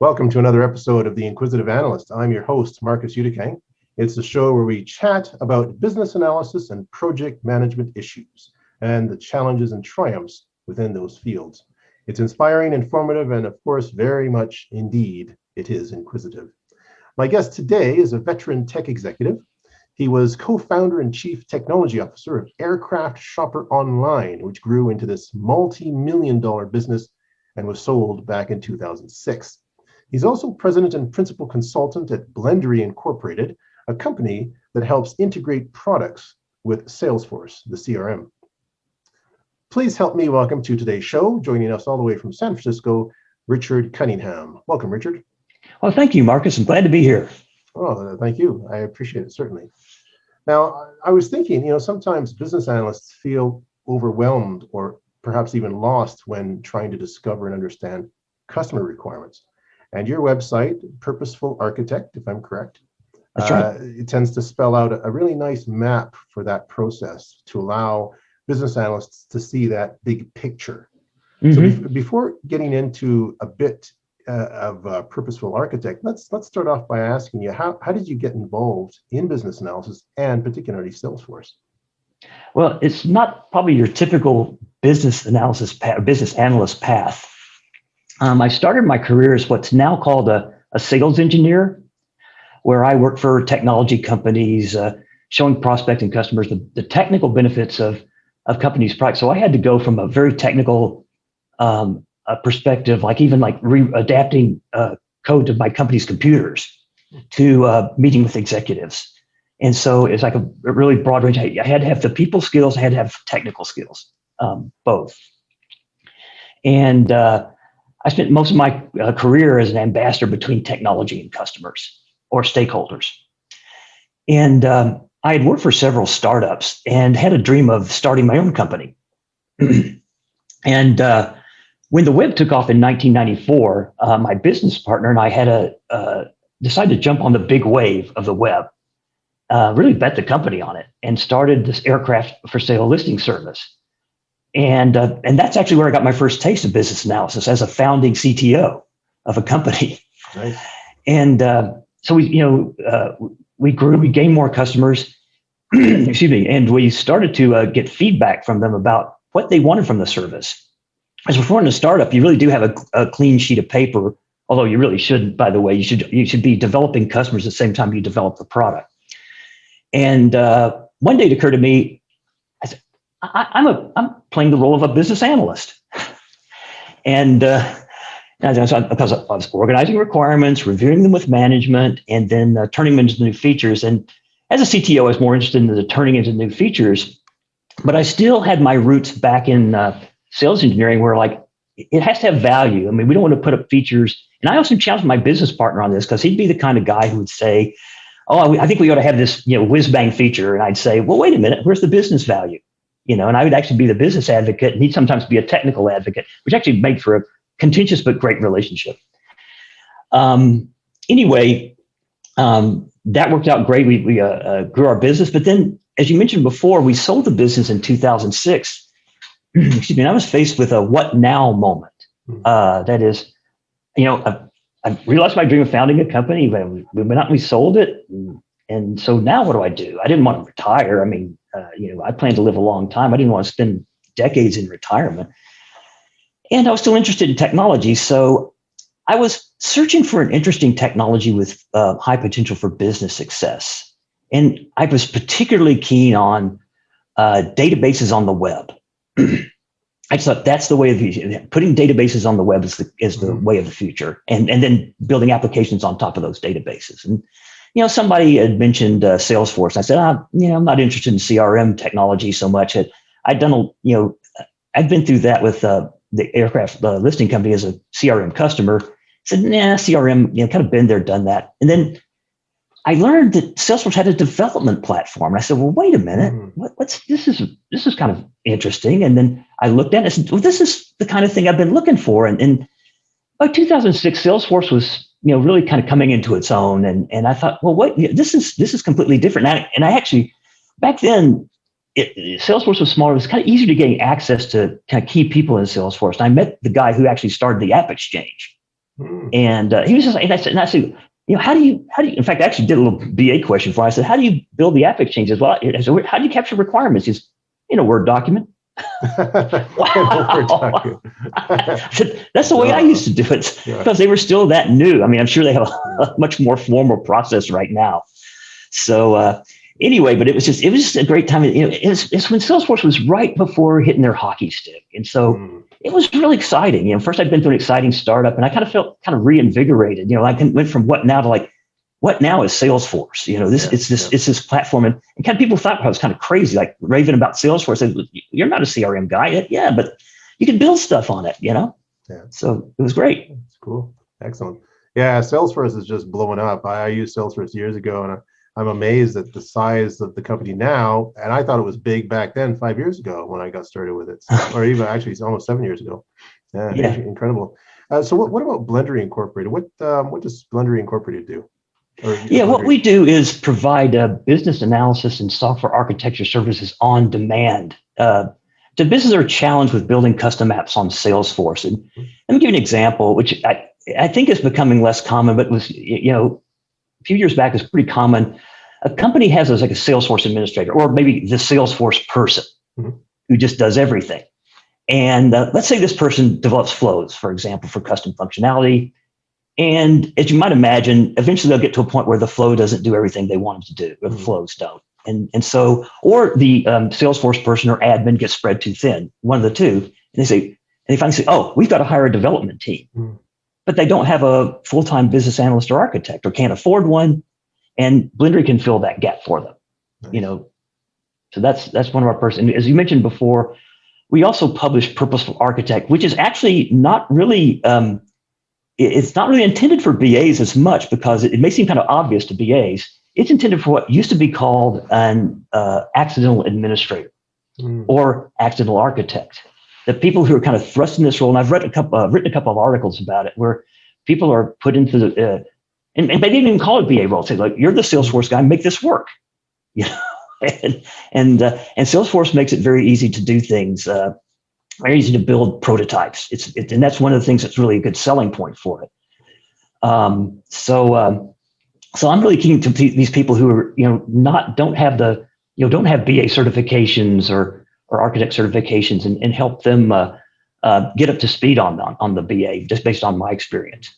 Welcome to another episode of The Inquisitive Analyst. I'm your host, Marcus Uticang. It's a show where we chat about business analysis and project management issues and the challenges and triumphs within those fields. It's inspiring, informative, and of course, very much indeed, it is inquisitive. My guest today is a veteran tech executive. He was co-founder and chief technology officer of Aircraft Shopper Online, which grew into this multi-million-dollar business and was sold back in 2006. He's also president and principal consultant at Blendery Inc, a company that helps integrate products with Salesforce, the CRM. Please help me welcome to today's show, joining us all the way from San Francisco, Richard Cunningham. Welcome, Richard. Well, thank you, Marcus. I'm glad to be here. Oh, thank you. I appreciate it, certainly. Now, I was thinking, sometimes business analysts feel overwhelmed or perhaps even lost when trying to discover and understand customer requirements. And your website, Purposeful Architect, if I'm correct, that's right. It tends to spell out a really nice map for that process to allow business analysts to see that big picture. So before getting into a bit of Purposeful Architect, let's start off by asking you, how did you get involved in business analysis and particularly Salesforce? Well, it's not probably your typical business analysis path, business analyst path. I started my career as what's now called a sales engineer, where I work for technology companies, showing prospecting customers the technical benefits of companies' products. So I had to go from a very technical perspective, adapting code to my company's computers, to meeting with executives. And so it's like a really broad range. I had to have the people skills, I had to have technical skills, both. And I spent most of my career as an ambassador between technology and customers or stakeholders. And I had worked for several startups and had a dream of starting my own company. And when the web took off in 1994, my business partner and I had decided to jump on the big wave of the web, really bet the company on it, and started this aircraft for sale listing service. And that's actually where I got my first taste of business analysis as a founding CTO of a company. Nice. And so we grew, we gained more customers, excuse me, and we started to get feedback from them about what they wanted from the service. As before in a startup, you really do have a clean sheet of paper, although you really shouldn't, by the way. You should be developing customers at the same time you develop the product. And one day it occurred to me, I said, I'm playing the role of a business analyst. And because I was organizing requirements, reviewing them with management, and then turning them into new features. And as a CTO, I was more interested in the turning into new features, but I still had my roots back in sales engineering, where it has to have value. I mean, we don't want to put up features. And I also challenged my business partner on this, because he'd be the kind of guy who would say, "Oh, I think we ought to have this, whiz bang feature." And I'd say, "Well, wait a minute, where's the business value?" And I would actually be the business advocate, and he'd sometimes be a technical advocate, which actually made for a contentious but great relationship. Anyway, that worked out great. We grew our business, but then, as you mentioned before, we sold the business in 2006. Excuse me. And I was faced with a what now moment. That is, I realized my dream of founding a company, but we went out and we sold it. And so now what do? I didn't want to retire. I mean, I planned to live a long time. I didn't want to spend decades in retirement. And I was still interested in technology. So I was searching for an interesting technology with high potential for business success. And I was particularly keen on databases on the web. I thought that's the way of putting databases on the web is the way of the future, and then building applications on top of those databases. And somebody had mentioned Salesforce. I said, I'm not interested in CRM technology so much. I'd been through that with the aircraft listing company as a CRM customer. I said, nah, CRM, kind of been there, done that. And then I learned that Salesforce had a development platform. And I said, well, wait a minute, this is kind of interesting. And then I looked at it and said, well, this is the kind of thing I've been looking for. And by 2006, Salesforce was, really kind of coming into its own. And I thought, well, this is completely different. And I actually, back then, Salesforce was smaller. It was kind of easier to gain access to kind of key people in Salesforce. And I met the guy who actually started the App Exchange. And he was just like, and I said, how do you, in fact, I actually did a little BA question for him. I said, how do you build the app exchanges? Well, I said, how do you capture requirements? He's in a Word document. Wow. That's the way I used to do it because they were still that new. I mean, I'm sure they have a much more formal process right now. So anyway, but it was just a great time. It's when Salesforce was right before hitting their hockey stick. And so it was really exciting. First I'd been through an exciting startup and I kind of felt kind of reinvigorated. I went from what now to like, what now is Salesforce? It's this platform. And kind of people thought I was kind of crazy, like raving about Salesforce. I said, you're not a CRM guy. Yeah, but you can build stuff on it, Yeah. So it was great. That's cool. Excellent. Yeah, Salesforce is just blowing up. I used Salesforce years ago, and I'm amazed at the size of the company now. And I thought it was big back then, 5 years ago when I got started with it, or even actually it's almost 7 years ago. Yeah. Incredible. So what about Blendery Incorporated? What does Blendery Incorporated do? What we do is provide business analysis and software architecture services on demand to businesses are challenged with building custom apps on Salesforce. And let me give you an example, which I think is becoming less common, but was a few years back is pretty common. A company has like a Salesforce administrator, or maybe the Salesforce person who just does everything. And let's say this person develops flows, for example, for custom functionality. And as you might imagine, eventually they'll get to a point where the flow doesn't do everything they want it to do, or the flows don't. And so, or the Salesforce person or admin gets spread too thin, one of the two. And they finally say, oh, we've got to hire a development team. But they don't have a full-time business analyst or architect or can't afford one. And Blendery can fill that gap for them. Nice. So that's one of our persons. As you mentioned before, we also publish Purposeful Architect, which is actually not really, it's not really intended for BAs as much because it may seem kind of obvious to BAs. It's intended for what used to be called an accidental administrator or accidental architect. The people who are kind of thrust in this role, and I've written a couple of articles about it, where people are put into the, and they didn't even call it BA role. Say like, you're the Salesforce guy, make this work. And Salesforce makes it very easy to do things, very easy to build prototypes. And that's one of the things that's really a good selling point for it. So I'm really keen to these people who are, don't have BA certifications or architect certifications and help them get up to speed on the BA just based on my experience.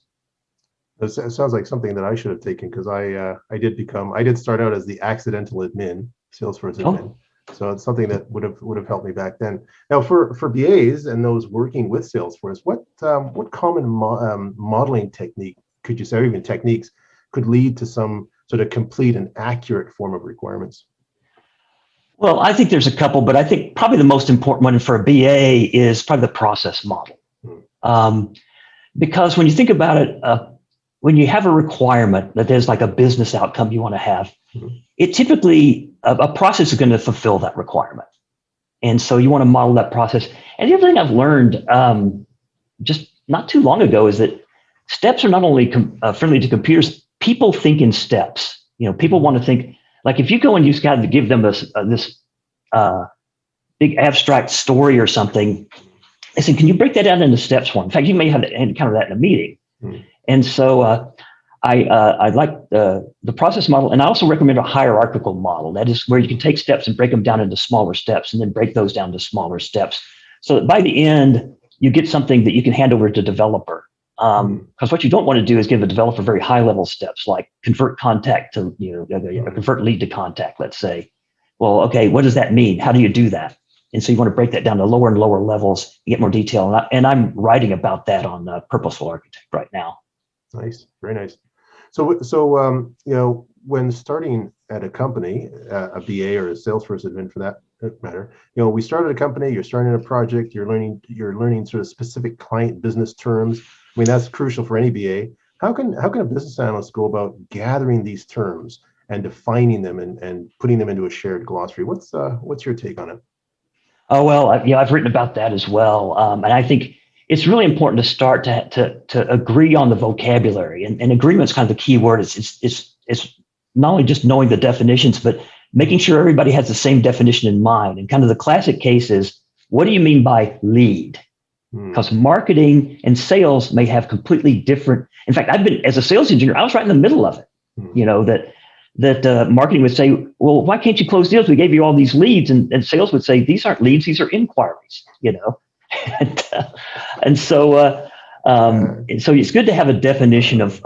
It sounds like something that I should have taken because I did start out as the accidental admin, Salesforce admin. So it's something that would have helped me back then. Now for BAs and those working with Salesforce, what common modeling technique could you say, or even techniques, could lead to some sort of complete and accurate form of requirements? Well, I think there's a couple, but I think probably the most important one for a BA is probably the process model. Because when you think about it, when you have a requirement that there's like a business outcome you want to have, it typically, a process is going to fulfill that requirement. And so you want to model that process. And the other thing I've learned just not too long ago is that steps are not only friendly to computers, people think in steps. People want to think, like if you go and you got to give them this big abstract story or something, I said, can you break that down into steps for me? In fact, you may have to encounter that in a meeting. And so I like the process model, and I also recommend a hierarchical model. That is where you can take steps and break them down into smaller steps and then break those down to smaller steps. So that by the end, you get something that you can hand over to the developer. Because what you don't want to do is give a developer very high level steps like convert contact to, convert lead to contact, let's say. Well, okay, what does that mean? How do you do that? And so you want to break that down to lower and lower levels, get more detail. And I'm writing about that on Purposeful Architect right now. Nice, very nice. So when starting at a company, a BA or a Salesforce admin for that matter, we started a company, you're starting a project, you're learning sort of specific client business terms. I mean, that's crucial for any BA. How can a business analyst go about gathering these terms and defining them and putting them into a shared glossary? What's your take on it? Oh, well, I've written about that as well. And I think it's really important to start to agree on the vocabulary, and agreement's kind of the key word. It's not only just knowing the definitions, but making sure everybody has the same definition in mind. And kind of the classic case is, what do you mean by lead? because marketing and sales may have completely different. In fact, as a sales engineer, I was right in the middle of it. That marketing would say, well, why can't you close deals? We gave you all these leads, and sales would say, these aren't leads, these are inquiries. And so it's good to have a definition of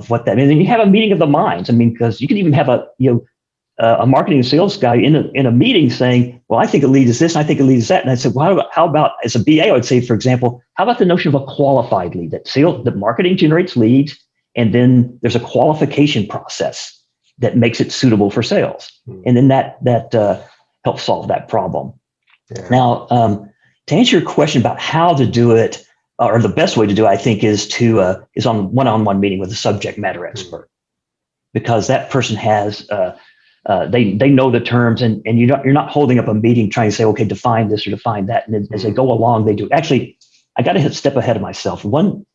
what that means. And you have a meeting of the minds. I mean, because you can even have a marketing and sales guy in a meeting saying, well, I think a lead is this, and I think a lead is that. And I said, well, how about as a BA, I would say, for example, how about the notion of a qualified lead? That marketing generates leads, and then there's a qualification process that makes it suitable for sales. And then that helps solve that problem. Yeah. Now, to answer your question about how to do it, or the best way to do it, I think is on one-on-one meeting with a subject matter expert, because that person has they know the terms, and you're not holding up a meeting trying to say, okay, define this or define that. And as they go along, they do. Actually, I got to step ahead of myself. One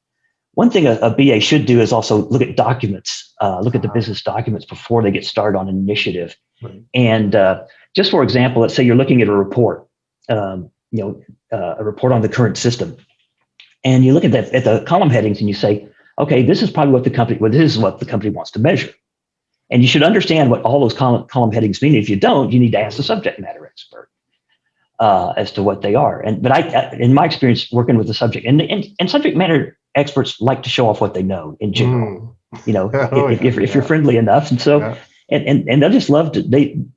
thing a BA should do is also look at documents, look at the business documents before they get started on an initiative. Right. And just for example, let's say you're looking at a report, a report on the current system, and you look at the column headings and you say, okay, this is probably what the company wants to measure. And you should understand what all those column headings mean. If you don't, you need to ask the subject matter expert as to what they are. But I in my experience working with the subject and subject matter experts like to show off what they know in general, if you're friendly enough. And so, and they'll just love to,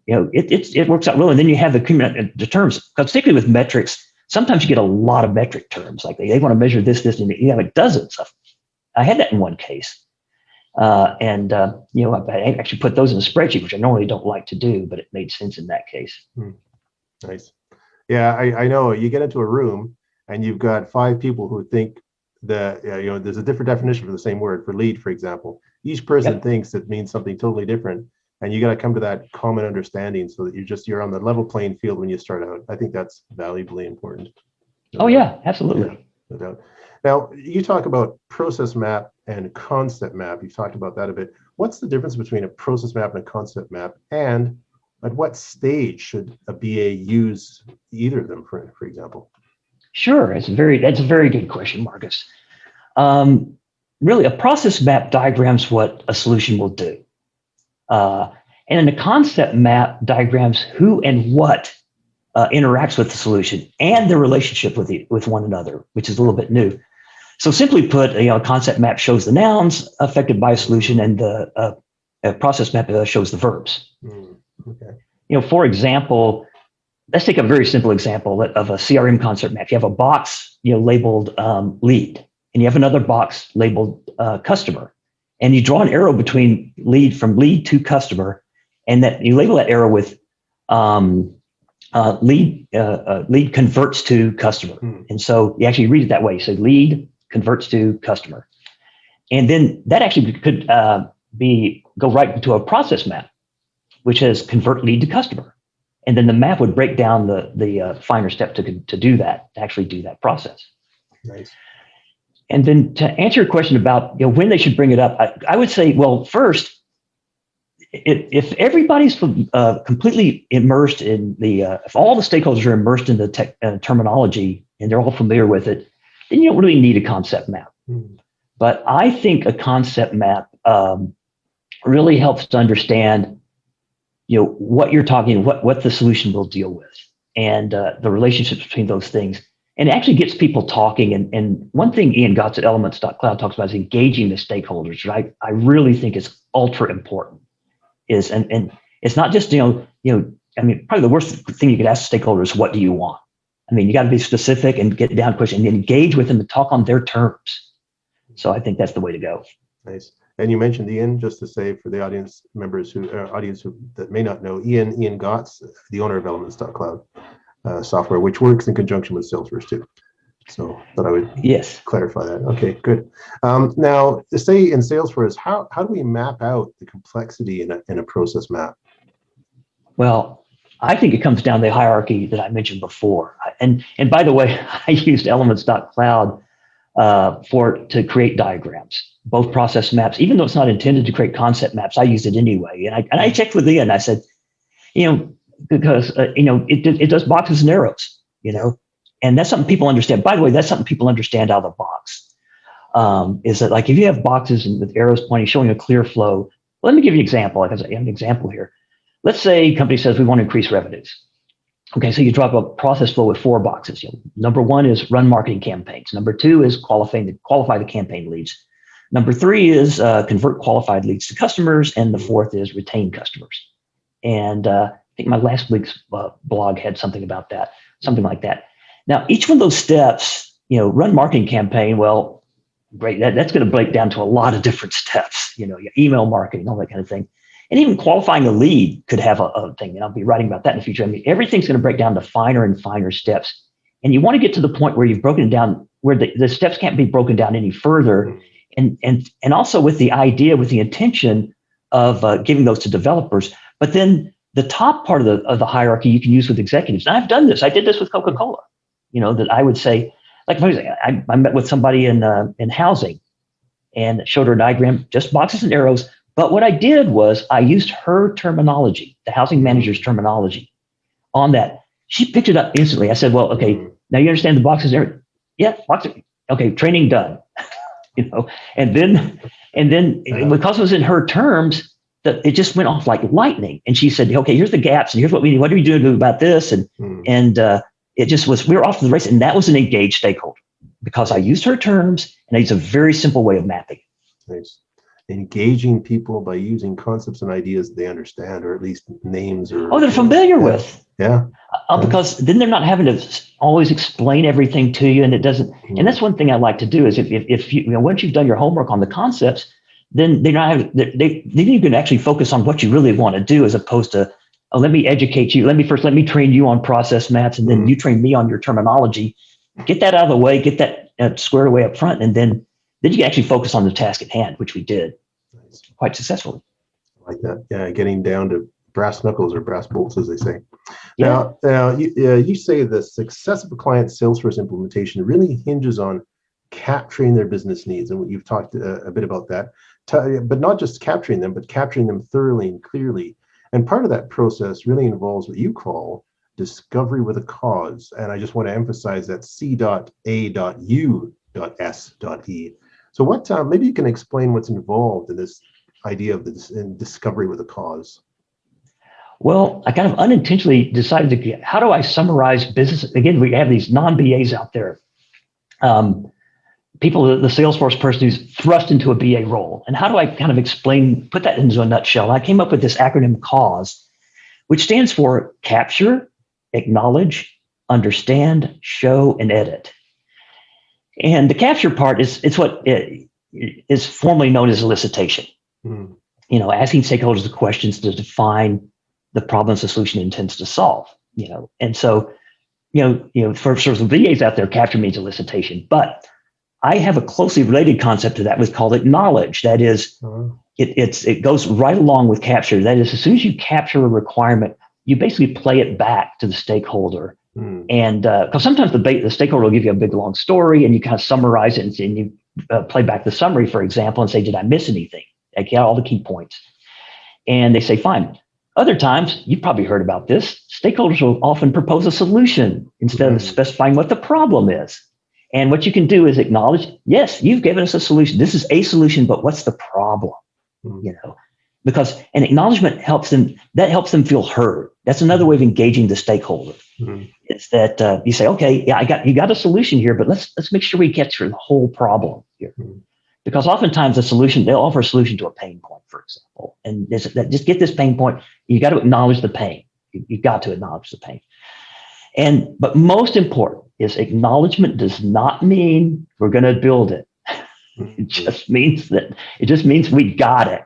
it works out well. And then you have the terms, particularly with metrics. Sometimes you get a lot of metric terms, like they want to measure this, and you have dozens of them. I had that in one case. I actually put those in a spreadsheet, which I normally don't like to do, but it made sense in that case. Nice. Yeah, I know you get into a room and you've got 5 people who think that, there's a different definition for the same word. For lead, for example, each person thinks it means something totally different, and you got to come to that common understanding so that you're on the level playing field when you start out. I think that's valuably important. Yeah, absolutely. Yeah, no doubt. Now, you talk about process map and concept map. You've talked about that a bit. What's the difference between a process map and a concept map, and at what stage should a BA use either of them, for example? Sure, that's a very good question, Marcus. Really, a process map diagrams what a solution will do. And in a concept map diagrams who and what interacts with the solution and the relationship with one another, which is a little bit new. So simply put, a concept map shows the nouns affected by a solution, and the process map shows the verbs. Okay. For example, let's take a very simple example of a CRM concept map. You have a box, labeled lead, and you have another box labeled customer, and you draw an arrow between from lead to customer, and that you label that arrow with lead converts to customer. And so you actually read it that way. You say lead converts to customer. And then that actually could go right into a process map, which has convert lead to customer. And then the map would break down the finer step to do that, to actually do that process. Nice. And then to answer your question about when they should bring it up, I would say, well, first, if everybody's completely immersed in if all the stakeholders are immersed in the terminology and they're all familiar with it, then you don't really need a concept map. But I think a concept map really helps to understand, what you're talking, what the solution will deal with, and the relationships between those things. And it actually gets people talking. And one thing Ian Gotts at Elements.cloud talks about is engaging the stakeholders, right? I really think is ultra important. And it's not just, probably the worst thing you could ask stakeholders, what do you want? You got to be specific and get down to question and engage with them and talk on their terms. So I think that's the way to go. Nice. And you mentioned Ian, just to say for the audience members that may not know, Ian Gotts, the owner of Elements.cloud software, which works in conjunction with Salesforce too. So that I would clarify that. Okay, good. Now, say in Salesforce, how do we map out the complexity in a process map? Well, I think it comes down to the hierarchy that I mentioned before. And by the way, I used Elements.cloud to create diagrams, both process maps. Even though it's not intended to create concept maps, I used it anyway. And I checked with Ian. I said, because it does boxes and arrows. And that's something people understand. By the way, that's something people understand out of the box. Is that like if you have boxes and with arrows pointing, showing a clear flow. Well, let me give you an example. Like I have an example here. Let's say a company says we want to increase revenues. Okay, so you drop a process flow with 4 boxes. Number 1 is run marketing campaigns. Number 2 is qualify the campaign leads. Number 3 is convert qualified leads to customers, and the 4th is retain customers. And I think my last week's blog had something about that, something like that. Now, each one of those steps, run marketing campaign, well, great. That's going to break down to a lot of different steps, your email marketing, all that kind of thing. And even qualifying a lead could have a thing, and I'll be writing about that in the future. I mean, everything's going to break down to finer and finer steps. And you want to get to the point where you've broken it down, where the steps can't be broken down any further. And also with the idea, with the intention of giving those to developers. But then the top part of the hierarchy you can use with executives. And I've done this. I did this with Coca-Cola. That I would say, like, I met with somebody in housing and showed her a diagram, just boxes and arrows. But what I did was I used her terminology, the housing manager's terminology on that. She picked it up instantly. I said, well, okay, now you understand the boxes and arrows? Yeah, boxes. Okay, training done. And then because it was in her terms, that it just went off like lightning. And she said, okay, here's the gaps, and here's what we need. What are we doing about this? And it just was, we were off to the race. And that was an engaged stakeholder because I used her terms and I used a very simple way of mapping. Nice. Engaging people by using concepts and ideas they understand, or at least names or they're familiar with. Yeah. Because then they're not having to always explain everything to you, and it doesn't. And that's one thing I like to do is if you once you've done your homework on the concepts, then they're not having, then you can actually focus on what you really want to do, as opposed to, oh, let me educate you. Let me train you on process maps, and then you train me on your terminology. Get that out of the way. Get that squared away up front, and then you can actually focus on the task at hand, which we did quite successfully. Like that, yeah, getting down to brass knuckles or brass bolts, as they say. Yeah. Now you say the success of a client's Salesforce implementation really hinges on capturing their business needs, and you've talked a bit about that. But not just capturing them, but capturing them thoroughly and clearly. And part of that process really involves what you call discovery with a cause. And I just want to emphasize that C.A.U.S.E. So maybe you can explain what's involved in this idea of in discovery with a cause. Well, I kind of unintentionally decided how do I summarize business? Again, we have these non-BAs out there. People, the Salesforce person who's thrust into a BA role. And how do I kind of put that into a nutshell? I came up with this acronym CAUSE, which stands for capture, acknowledge, understand, show, and edit. And the capture part it's what is formally known as elicitation. Asking stakeholders the questions to define the problems the solution intends to solve. And so, for sort of VAs out there, capture means elicitation. But I have a closely related concept to that, was called acknowledge. That is, it goes right along with capture. That is, as soon as you capture a requirement, you basically play it back to the stakeholder. And because sometimes the stakeholder will give you a big long story, and you kind of summarize it, and you play back the summary, for example, and say, did I miss anything? I got all the key points. And they say, fine. Other times, you've probably heard about this, stakeholders will often propose a solution instead of specifying what the problem is. And what you can do is acknowledge, yes, you've given us a solution. This is a solution, but what's the problem? Because an acknowledgement helps them feel heard. That's another way of engaging the stakeholder. It's that you say, okay, yeah, you got a solution here, but let's make sure we get through the whole problem here. Because oftentimes they'll offer a solution to a pain point, for example. And just get this pain point, you got to acknowledge the pain. You've got to acknowledge the pain. But most important is acknowledgement does not mean we're going to build it. It just means we got it.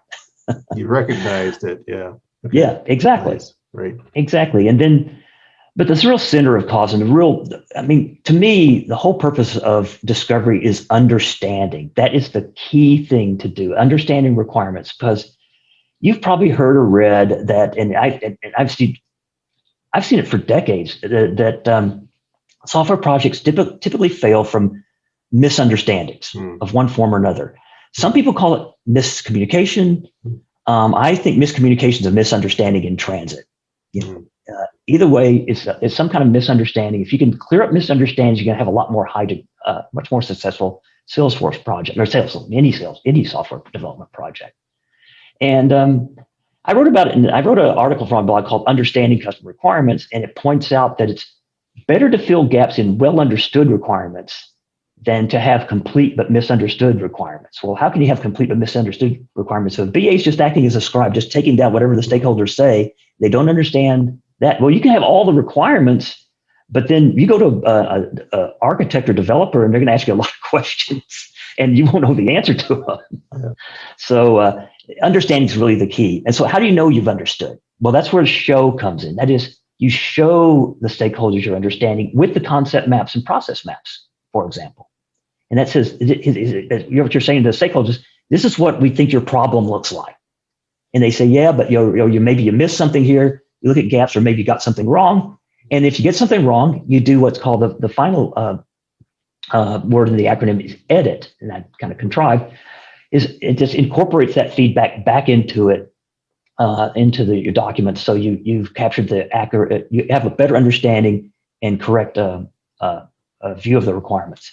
You recognized it, yeah. Okay. Yeah, exactly. Nice. Right. Exactly. And then, but the real center of cause and to me, the whole purpose of discovery is understanding. That is the key thing to do, understanding requirements, because you've probably heard or read that, and I've seen it for decades, that software projects typically fail from misunderstandings of one form or another. Some people call it miscommunication. I think miscommunication is a misunderstanding in transit. either way, it's some kind of misunderstanding. If you can clear up misunderstandings, you're going to have a lot more much more successful Salesforce project or any software development project. And I wrote about it, and I wrote an article from a blog called Understanding Customer Requirements, and it points out that it's better to fill gaps in well understood requirements than to have complete but misunderstood requirements. Well, how can you have complete but misunderstood requirements? So if BA is just acting as a scribe, just taking down whatever the stakeholders say, they don't understand that. Well, you can have all the requirements, but then you go to an architect or developer, and they're going to ask you a lot of questions, and you won't know the answer to them. Yeah. So understanding is really the key. And so how do you know you've understood? Well, that's where show comes in. That is, you show the stakeholders your understanding with the concept maps and process maps, for example. And that says, what you're saying to the stakeholders, this is what we think your problem looks like. And they say, yeah, but maybe you missed something here. You look at gaps, or maybe you got something wrong. And if you get something wrong, you do what's called the final word in the acronym is edit. And that kind of contrived is it just incorporates that feedback back into it, your documents. So you've captured you have a better understanding and correct view of the requirements.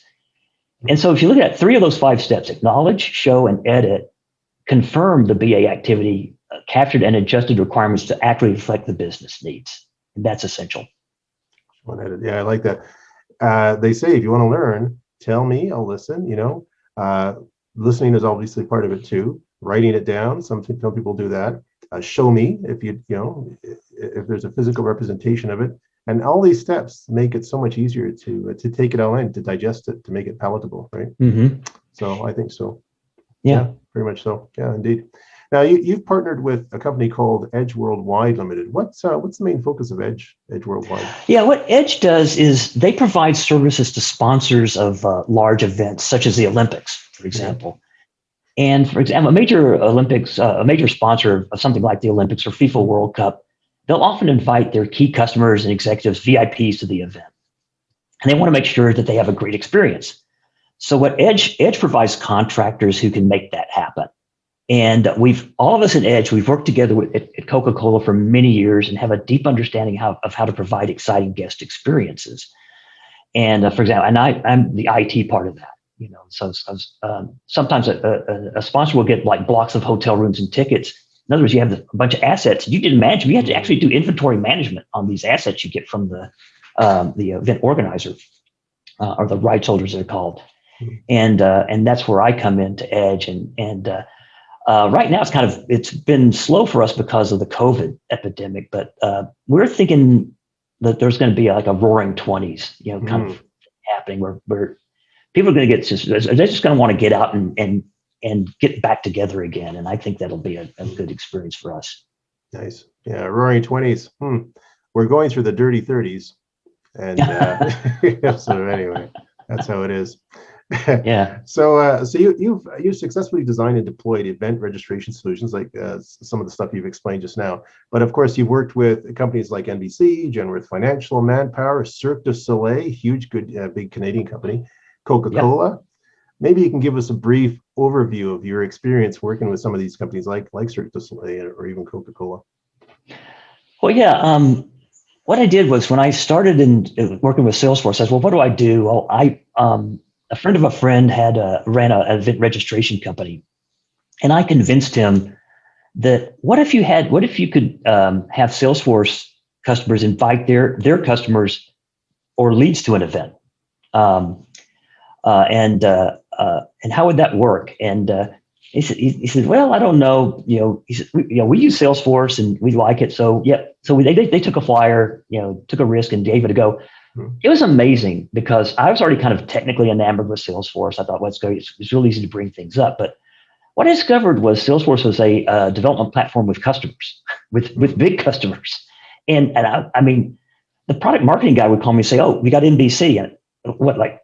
And so if you look at 3 of those 5 steps, acknowledge, show, and edit, confirm the BA activity, captured and adjusted requirements to accurately reflect the business needs. And that's essential. Yeah, I like that. They say, if you want to learn, tell me, I'll listen. Listening is obviously part of it too. Writing it down, some people do that. Show me if there's a physical representation of it. And all these steps make it so much easier to take it all in, to digest it, to make it palatable, right? Mm-hmm. So I think so. Yeah, very much so. Yeah, indeed. Now you've partnered with a company called EDGE Worldwide Ltd. What's the main focus of EDGE Worldwide? Yeah, what EDGE does is they provide services to sponsors of large events, such as the Olympics, for example. Yeah. And for example, a major sponsor of something like the Olympics or FIFA World Cup, they'll often invite their key customers and executives, VIPs, to the event. And they want to make sure that they have a great experience. So what EDGE provides contractors who can make that happen. And all of us at EDGE, we've worked together at Coca-Cola for many years and have a deep understanding of how to provide exciting guest experiences. And for example, and I'm the IT part of that. So sometimes a sponsor will get like blocks of hotel rooms and tickets. In other words, you have a bunch of assets. You can imagine you have to actually do inventory management on these assets you get from the event organizer or the rights holders, they're called. And that's where I come into EDGE. And right now it's been slow for us because of the COVID epidemic. But we're thinking that there's going to be like a roaring 20s, kind of happening where people are going to they're just going to want to get out and get back together again. And I think that'll be a good experience for us. Nice. Yeah, roaring 20s. We're going through the dirty 30s. And so anyway, that's how it is. Yeah. So you've successfully designed and deployed event registration solutions like some of the stuff you've explained just now. But of course, you've worked with companies like NBC, Genworth Financial, Manpower, Cirque du Soleil, huge, good, big Canadian company, Coca-Cola. Yep. Maybe you can give us a brief overview of your experience working with some of these companies like Cirque du Soleil or even Coca-Cola. Well, yeah. What I did was when I started in working with Salesforce, I said, well, what do I do? Well, a friend of a friend ran an event registration company, and I convinced him that what if you could have Salesforce customers invite their customers or leads to an event, and how would that work? And he said, well, I don't know. He said, we use Salesforce and we like it. So yeah, so they took a flyer, took a risk and gave it a go. It was amazing because I was already kind of technically enamored with Salesforce. I thought, well, it's really easy to bring things up. But what I discovered was Salesforce was a development platform with customers, with big customers. And I mean, the product marketing guy would call me and say, oh, we got NBC. And what, like,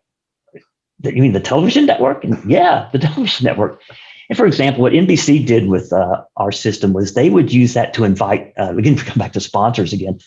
you mean the television network? And yeah, the television network. And for example, what NBC did with our system was they would use that to invite, we can come back to sponsors again.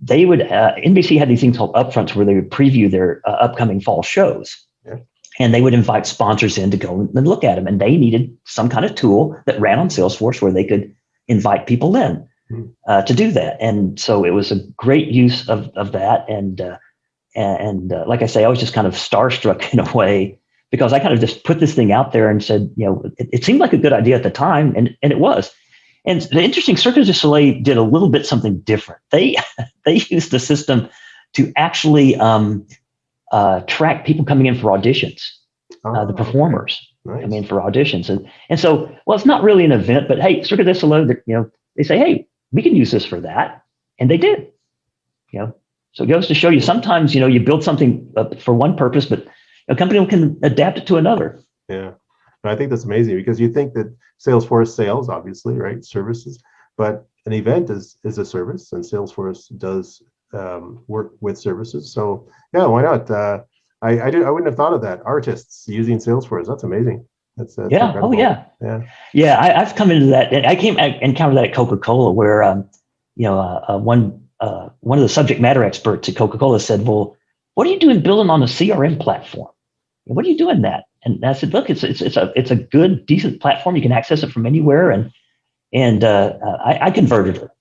They would, NBC had these things called upfronts where they would preview their upcoming fall shows. Yeah. And they would invite sponsors in to go and look at them. And they needed some kind of tool that ran on Salesforce where they could invite people in. to do that. And so it was a great use of that. And like I say, I was just kind of starstruck in a way, because I kind of just put this thing out there and said, it seemed like a good idea at the time, and it was. And the interesting, Cirque du Soleil did a little bit something different. They used the system to actually track people coming in for auditions, the performers. Okay. Nice. I mean, for auditions. And so, well, it's not really an event, but hey, Cirque du Soleil, they say, hey, we can use this for that. And they did, So it goes to show you, sometimes, you build something for one purpose, but a company can adapt it to another. Yeah. I think that's amazing, because you think that Salesforce sales, obviously, right, services, but an event is a service, and Salesforce does work with services. So yeah, why not? I wouldn't have thought of that. Artists using Salesforce, that's amazing. That's yeah. incredible. Oh yeah. Yeah. Yeah. I've come into that. I encountered that at Coca-Cola, where one of the subject matter experts at Coca-Cola said, "Well, what are you doing building on a CRM platform? What are you doing that?" And I said, "Look, it's a good, decent platform. You can access it from anywhere." And I converted her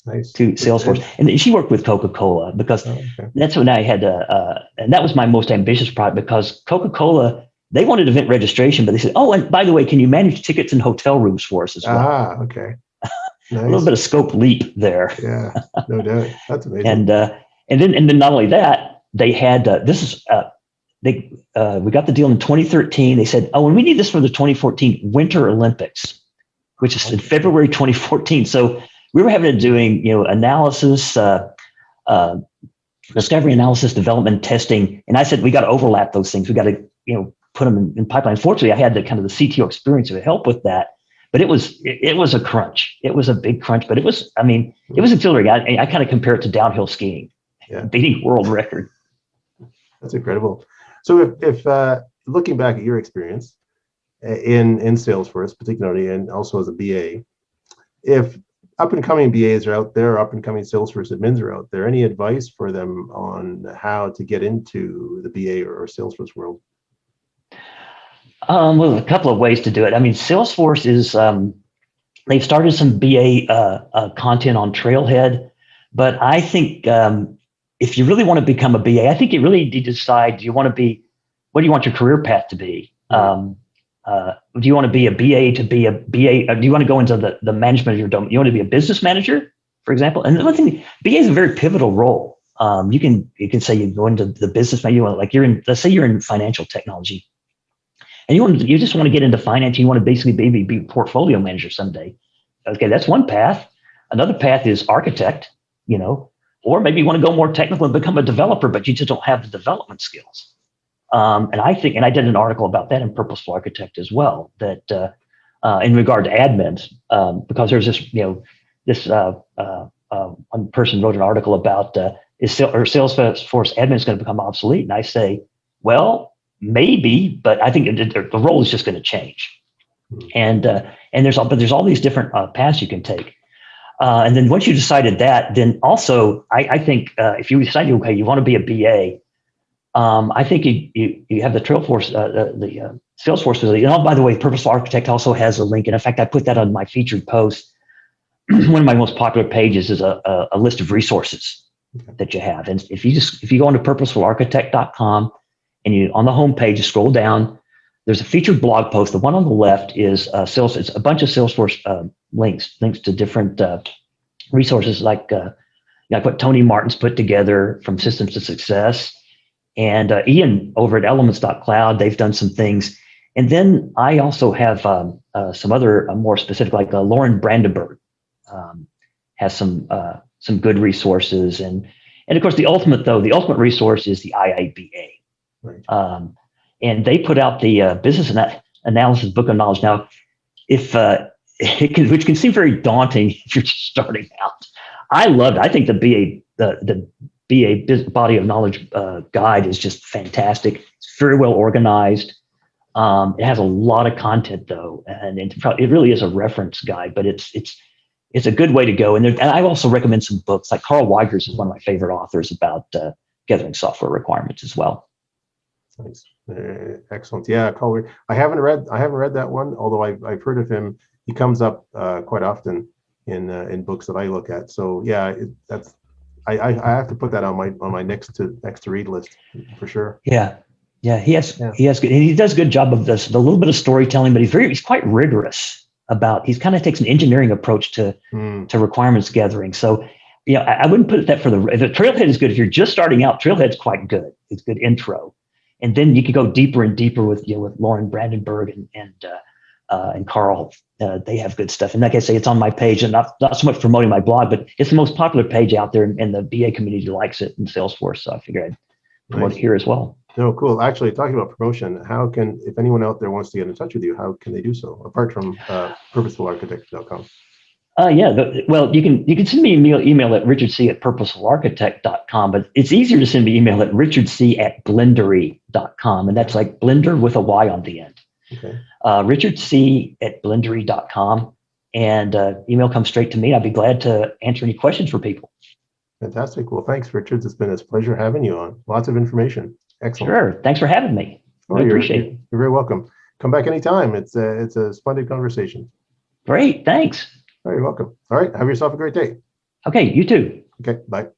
Nice. to Salesforce, and she worked with Coca-Cola, because that's when I had and that was my most ambitious product, because Coca-Cola, they wanted event registration, but they said, "Oh, and by the way, can you manage tickets and hotel rooms for us as well?" Ah, okay. Nice. A little bit of scope leap there. Yeah, no doubt. That's amazing. And then not only that, they had we got the deal in 2013. They said, "Oh, and we need this for the 2014 Winter Olympics," which is in February 2014. So we were having to doing analysis, discovery, analysis, development, testing, and I said we got to overlap those things. We got to put them in pipeline. Fortunately, I had the kind of the CTO experience to help with that. But it was a crunch. It was a big crunch, but it was exhilarating. I kind of compare it to downhill skiing, beating world record. That's incredible. So if looking back at your experience in Salesforce, particularly, and also as a BA, if up and coming BAs are out there, up and coming Salesforce admins are out there, any advice for them on how to get into the BA or Salesforce world? Well, a couple of ways to do it. I mean, Salesforce is, they've started some BA content on Trailhead, but I think if you really want to become a BA, I think you really need to decide, what do you want your career path to be? Do you want to be a BA to be a BA? Or do you want to go into the management of your domain? You want to be a business manager, for example? And one thing, BA is a very pivotal role. You can say you go into the business, let's say you're in financial technology, and you just want to get into finance. You want to basically be a portfolio manager someday. Okay, that's one path. Another path is architect, or maybe you want to go more technical and become a developer, but you just don't have the development skills. And I did an article about that in Purposeful Architect as well, that in regard to admins, because there's this one person wrote an article about is Salesforce admins going to become obsolete? And I say, well, maybe, but I think the role is just going to change. And there's all these different paths you can take. And then once you decided that, then also I think if you decide, okay, you want to be a BA, I think you have the Trailforce, the Salesforce facility. And by the way, Purposeful Architect also has a link. And in fact, I put that on my featured post. One of my most popular pages is a list of resources that you have. And if you go onto purposefularchitect.com and on the homepage, you scroll down, there's a featured blog post. The one on the left is it's a bunch of Salesforce links to different resources like what Tony Martin's put together from Systems to Success. And Ian over at elements.cloud, they've done some things. And then I also have some other more specific, like Lauren Brandenburg has some good resources. And of course, the ultimate resource is the IIBA. Right. And they put out the Business Analysis Book of Knowledge. Now, which can seem very daunting if you're just starting out. I loved it. I think the BA Body of Knowledge guide is just fantastic. It's very well organized. It has a lot of content though, and it really is a reference guide. But it's a good way to go. And I also recommend some books. Like Carl Weigers is one of my favorite authors about gathering software requirements as well. Nice, excellent. Yeah, Carl. I haven't read that one, although I've heard of him. He comes up quite often in books that I look at. So yeah, I have to put that on my next to read list for sure. Yeah. Yeah. He has good, and he does a good job of this, the little bit of storytelling, but he's quite rigorous he kind of takes an engineering approach to requirements gathering. So, I wouldn't put it that the Trailhead is good. If you're just starting out, Trailhead's quite good. It's good intro. And then you could go deeper and deeper with Lauren Brandenburg and Carl. They have good stuff. And like I say, it's on my page, and not so much promoting my blog, but it's the most popular page out there, and the BA community likes it in Salesforce. So I figured I'd promote it here as well. No, cool. Actually, talking about promotion, if anyone out there wants to get in touch with you, how can they do so apart from purposefularchitect.com? You can send me an email at richardc@purposefularchitect.com, but it's easier to send me email at richardc@blendery.com, and that's like blender with a Y on the end. Okay. richardc@blendery.com, and email comes straight to me. I'd be glad to answer any questions for people. Fantastic. Well, thanks, Richard. It's been a pleasure having you on. Lots of information. Excellent. Sure. Thanks for having me. I appreciate it. You're very welcome. Come back anytime. It's a splendid conversation. Great. Thanks. Oh, you're welcome. All right. Have yourself a great day. Okay. You too. Okay. Bye.